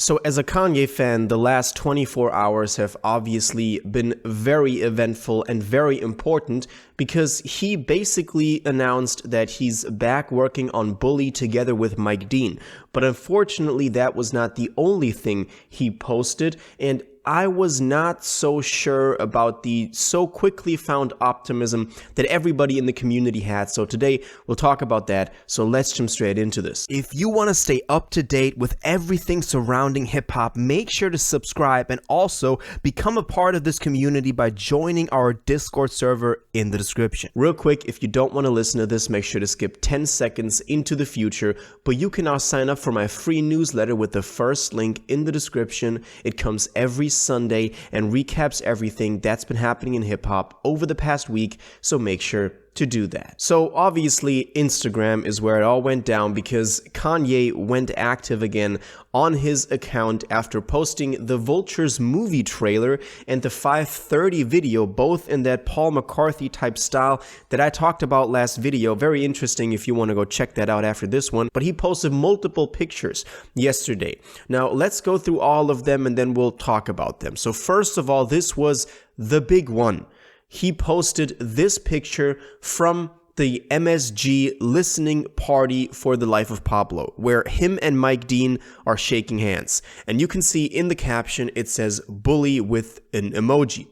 So as a Kanye fan, the last 24 hours have obviously been very eventful and very important because he basically announced that he's back working on Bully together with Mike Dean. But unfortunately, that was not the only thing he posted, and I was not so sure about the so quickly found optimism that everybody in the community had. So today we'll talk about that. So let's jump straight into this. If you want to stay up to date with everything surrounding hip hop, make sure to subscribe and also become a part of this community by joining our Discord server in the description. Real quick, if you don't want to listen to this, make sure to skip 10 seconds into the future, but you can now sign up for my free newsletter with the first link in the description. It comes every Sunday and recaps everything that's been happening in hip hop over the past week, so make sure to do that. So obviously Instagram is where it all went down because Kanye went active again on his account after posting the Vultures movie trailer and the 530 video, both in that Paul McCarthy type style that I talked about last video. Very interesting if you want to go check that out after this one. But he posted multiple pictures yesterday. Now let's go through all of them and then we'll talk about them. So first of all, this was the big one. He posted this picture from the MSG listening party for the life of Pablo, where him and Mike Dean are shaking hands. And you can see in the caption, it says Bully with an emoji.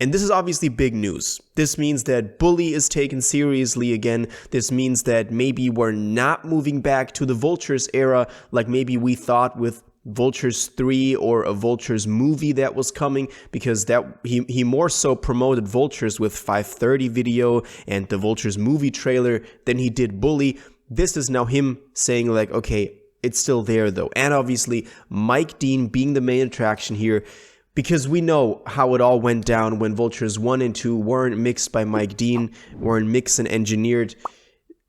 And this is obviously big news. This means that Bully is taken seriously again. This means that maybe we're not moving back to the Vultures era like maybe we thought with Vultures 3 or a Vultures movie that was coming, because that he more so promoted Vultures with 530 video and the Vultures movie trailer than he did Bully. This is now him saying like, okay, it's still there though. And obviously Mike Dean being the main attraction here, because we know how it all went down when Vultures 1 and 2 weren't mixed by Mike Dean, weren't mixed and engineered.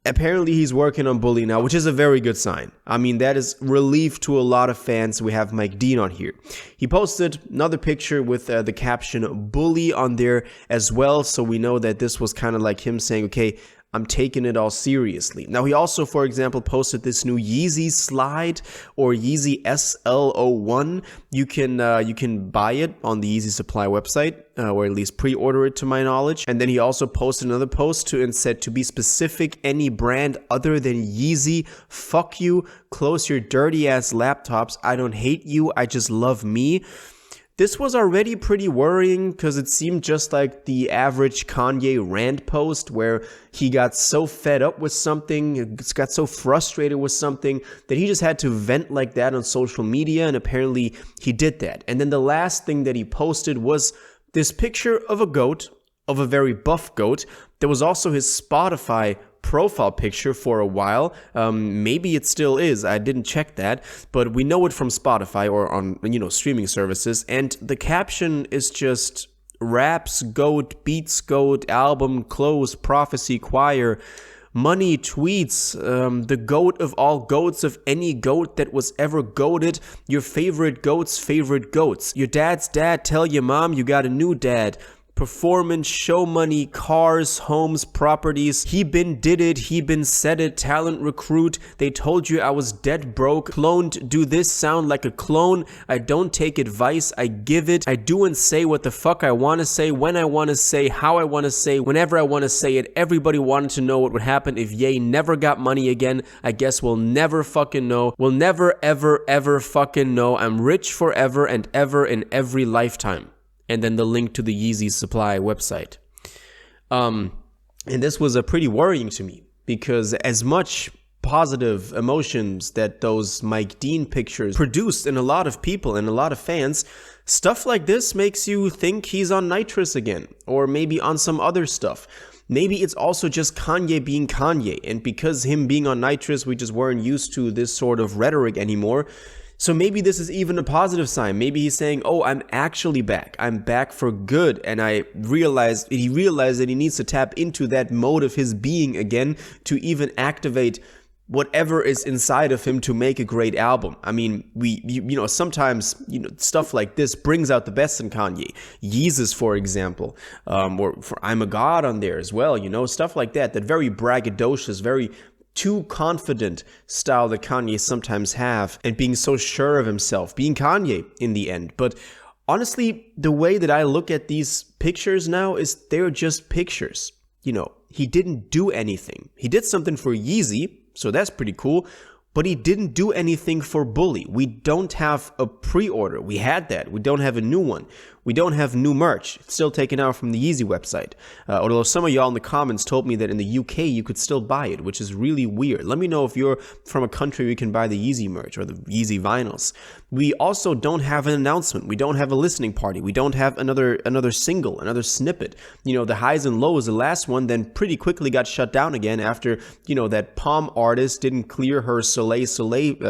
Apparently he's working on Bully now, which is a very good sign. I mean, that is relief to a lot of fans. We have Mike Dean on here. He posted another picture with the caption Bully on there as well. So we know that this was kind of like him saying, okay, I'm taking it all seriously. Now, he also, for example, posted this new Yeezy Slide or Yeezy SL01. You can buy it on the Yeezy Supply website, or at least pre-order it to my knowledge. And then he also posted another post and said, to be specific, any brand other than Yeezy, fuck you, close your dirty ass laptops. I don't hate you, I just love me. This was already pretty worrying because it seemed just like the average Kanye rant post where he got so fed up with something, got so frustrated with something that he just had to vent like that on social media, and apparently he did that. And then the last thing that he posted was this picture of a goat, of a very buff goat. There was also his Spotify profile picture for a while. Maybe it still is. I didn't check that, but we know it from Spotify or on, streaming services. And the caption is just raps goat, beats goat, album close, prophecy choir, money tweets, the goat of all goats, of any goat that was ever goated, your favorite goat's favorite goats. Your dad's dad tell your mom you got a new dad. Performance, show money, cars, homes, properties. He been did it, he been said it, talent recruit. They told you I was dead broke. Cloned, do this sound like a clone? I don't take advice, I give it. I do and say what the fuck I want to say, when I want to say, how I want to say, whenever I want to say it. Everybody wanted to know what would happen if Ye never got money again. I guess we'll never fucking know. We'll never, ever, ever fucking know. I'm rich forever and ever in every lifetime. And then the link to the Yeezy Supply website. And this was pretty worrying to me because as much positive emotions that those Mike Dean pictures produced in a lot of people and a lot of fans, stuff like this makes you think he's on nitrous again, or maybe on some other stuff. Maybe it's also just Kanye being Kanye, and because him being on nitrous, we just weren't used to this sort of rhetoric anymore. So maybe this is even a positive sign. Maybe he's saying, oh, I'm actually back. I'm back for good. And he realized that he needs to tap into that mode of his being again to even activate whatever is inside of him to make a great album. I mean, sometimes, stuff like this brings out the best in Kanye. Yeezus, for example, or for I'm a God on there as well, stuff like that, that very braggadocious, very too confident style that Kanye sometimes have, and being so sure of himself, being Kanye in the end. But honestly, the way that I look at these pictures now is they're just pictures. You know, he didn't do anything. He did something for Yeezy, so that's pretty cool. But he didn't do anything for Bully. We don't have a pre-order. We had that. We don't have a new one. We don't have new merch. It's still taken out from the Yeezy website. Although some of y'all in the comments told me that in the UK you could still buy it, which is really weird. Let me know if you're from a country where you can buy the Yeezy merch or the Yeezy vinyls. We also don't have an announcement. We don't have a listening party. We don't have another single, another snippet. You know, the highs and lows, the last one, then pretty quickly got shut down again after, you know, that Palm artist didn't clear her Soleil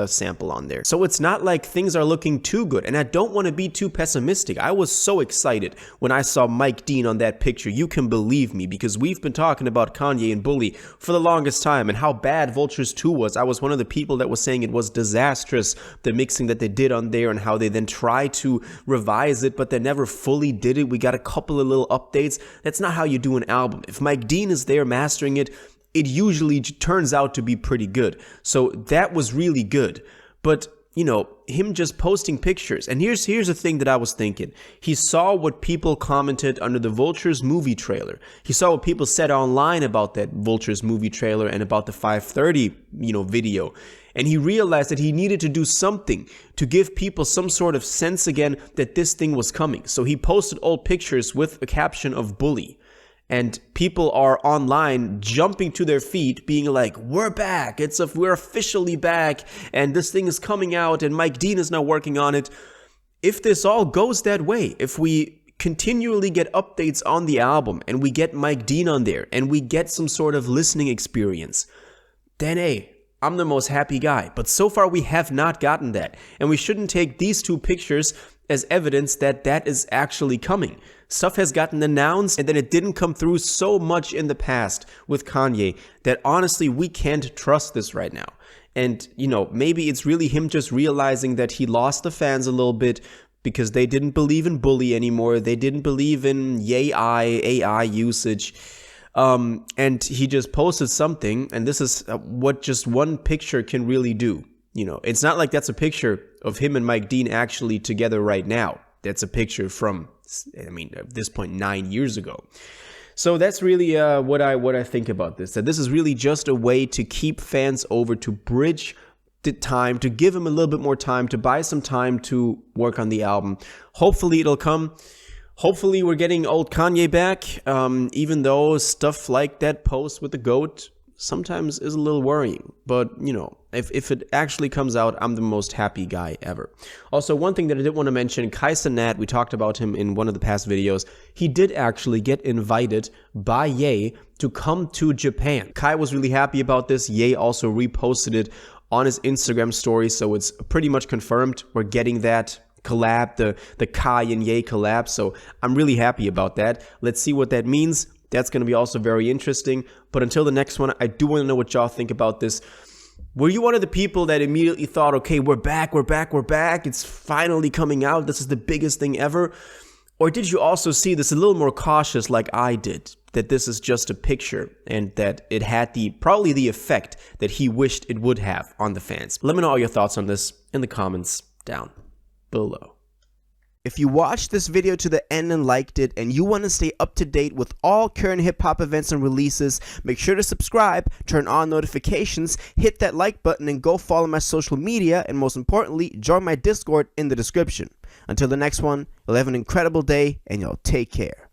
sample on there. So it's not like things are looking too good. And I don't want to be too pessimistic. I was so excited when I saw Mike Dean on that picture. You can believe me, because we've been talking about Kanye and Bully for the longest time and how bad Vultures 2 was. I was one of the people that was saying it was disastrous, the mixing that they did on there, and how they then tried to revise it, but they never fully did it. We got a couple of little updates. That's not how you do an album. If Mike Dean is there mastering it, it usually turns out to be pretty good. So that was really good. But, you know, him just posting pictures. And here's the thing that I was thinking. He saw what people commented under the Vultures movie trailer. He saw what people said online about that Vultures movie trailer and about the 530, you know, video. And he realized that he needed to do something to give people some sort of sense again that this thing was coming. So he posted old pictures with a caption of Bully. And people are online jumping to their feet, being like, we're back. We're officially back. And this thing is coming out and Mike Dean is now working on it. If this all goes that way, if we continually get updates on the album and we get Mike Dean on there and we get some sort of listening experience, then hey, I'm the most happy guy. But so far we have not gotten that. And we shouldn't take these two pictures as evidence that that is actually coming. Stuff has gotten announced and then it didn't come through so much in the past with Kanye that honestly we can't trust this right now. And, you know, maybe it's really him just realizing that he lost the fans a little bit because they didn't believe in Bully anymore. They didn't believe in AI usage. And he just posted something, and this is what just one picture can really do. You know, it's not like that's a picture of him and Mike Dean actually together right now. That's a picture from, I mean, at this point, 9 years ago. So that's really what I think about this. That this is really just a way to keep fans over, to bridge the time, to give them a little bit more time, to buy some time to work on the album. Hopefully it'll come. Hopefully we're getting old Kanye back, even though stuff like that post with the GOAT sometimes is a little worrying. But, you know, if it actually comes out, I'm the most happy guy ever. Also, one thing that I did want to mention, Kai-Cenat, we talked about him in one of the past videos. He did actually get invited by Ye to come to Japan. Kai was really happy about this. Ye also reposted it on his Instagram story, so it's pretty much confirmed. We're getting that collab, the Kai and Ye collab, so I'm really happy about that. Let's see what that means. That's going to be also very interesting. But until the next one, I do want to know what y'all think about this. Were you one of the people that immediately thought, okay, we're back, it's finally coming out, this is the biggest thing ever? Or did you also see this a little more cautious like I did, that this is just a picture and that it had probably the effect that he wished it would have on the fans? Let me know all your thoughts on this in the comments down below. If you watched this video to the end and liked it, and you want to stay up to date with all current hip-hop events and releases, make sure to subscribe, turn on notifications, hit that like button, and go follow my social media, and most importantly, join my Discord in the description. Until the next one, you'll have an incredible day, and y'all take care.